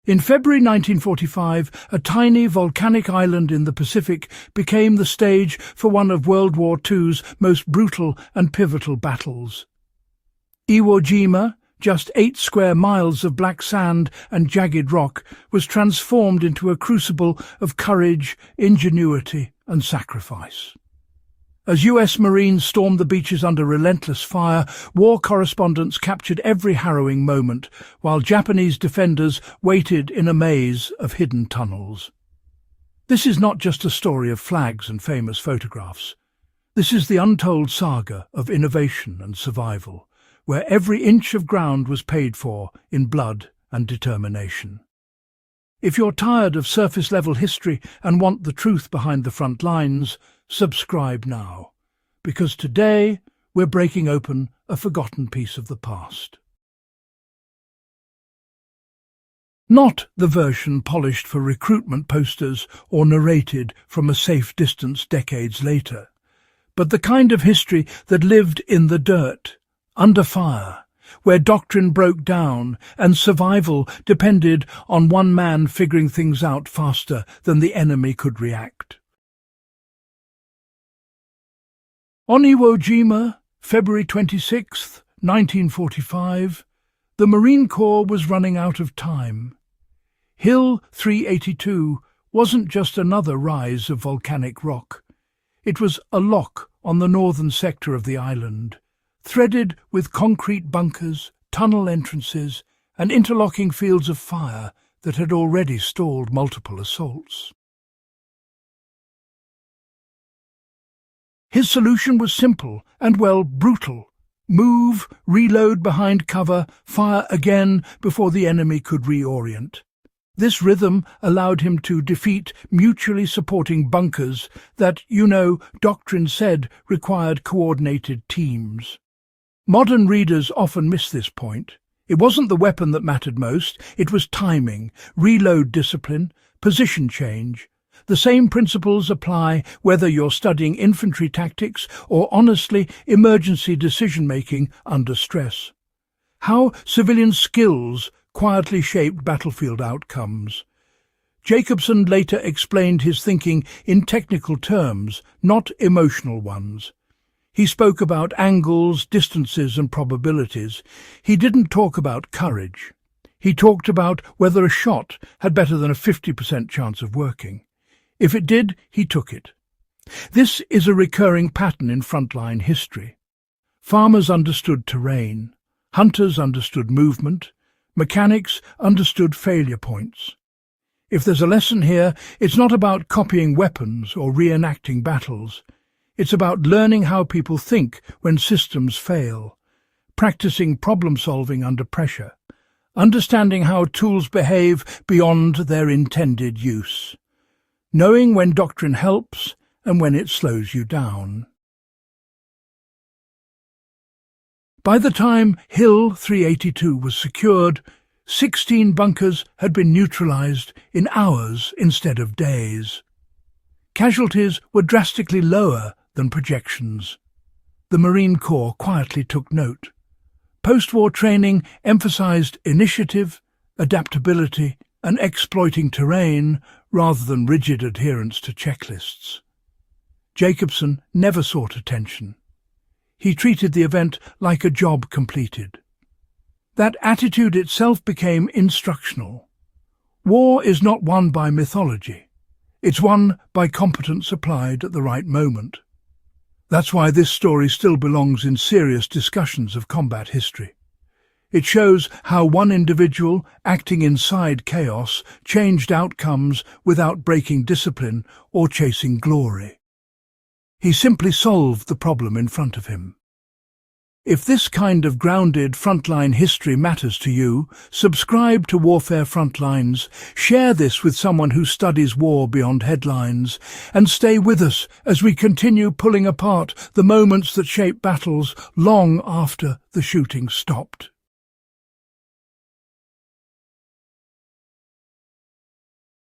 In February 1945, a tiny volcanic island in the Pacific became the stage for one of World War II's most brutal and pivotal battles. Iwo Jima, just 8 square miles of black sand and jagged rock, was transformed into a crucible of courage, ingenuity, and sacrifice. As US Marines stormed the beaches under relentless fire, war correspondents captured every harrowing moment, while Japanese defenders waited in a maze of hidden tunnels. This is not just a story of flags and famous photographs. This is the untold saga of innovation and survival, where every inch of ground was paid for in blood and determination. If you're tired of surface-level history and want the truth behind the front lines, subscribe now, because today we're breaking open a forgotten piece of the past. Not the version polished for recruitment posters or narrated from a safe distance decades later, but the kind of history that lived in the dirt, under fire, where doctrine broke down and survival depended on one man figuring things out faster than the enemy could react. On Iwo Jima, February 26, 1945, the Marine Corps was running out of time. Hill 382 wasn't just another rise of volcanic rock. It was a lock on the northern sector of the island, threaded with concrete bunkers, tunnel entrances, and interlocking fields of fire that had already stalled multiple assaults. His solution was simple and, well, brutal. Move, reload behind cover, fire again before the enemy could reorient. This rhythm allowed him to defeat mutually supporting bunkers that, Doctrine said required coordinated teams. Modern readers often miss this point. It wasn't the weapon that mattered most, it was timing, reload discipline, position change. The same principles apply whether you're studying infantry tactics or, honestly, emergency decision-making under stress. How civilian skills quietly shaped battlefield outcomes. Jacobson later explained his thinking in technical terms, not emotional ones. He spoke about angles, distances, and probabilities. He didn't talk about courage. He talked about whether a shot had better than a 50% chance of working. If it did, he took it. This is a recurring pattern in frontline history. Farmers understood terrain, hunters understood movement, mechanics understood failure points. If there's a lesson here, it's not about copying weapons or reenacting battles. It's about learning how people think when systems fail, practicing problem-solving under pressure, understanding how tools behave beyond their intended use, knowing when doctrine helps and when it slows you down. By the time Hill 382 was secured, 16 bunkers had been neutralized in hours instead of days. Casualties were drastically lower than projections. The Marine Corps quietly took note. Post-war training emphasized initiative, adaptability, and exploiting terrain rather than rigid adherence to checklists. Jacobson never sought attention. He treated the event like a job completed. That attitude itself became instructional. War is not won by mythology. It's won by competence applied at the right moment. That's why this story still belongs in serious discussions of combat history. It shows how one individual, acting inside chaos, changed outcomes without breaking discipline or chasing glory. He simply solved the problem in front of him. If this kind of grounded frontline history matters to you, subscribe to Warfare Frontlines, share this with someone who studies war beyond headlines, and stay with us as we continue pulling apart the moments that shape battles long after the shooting stopped.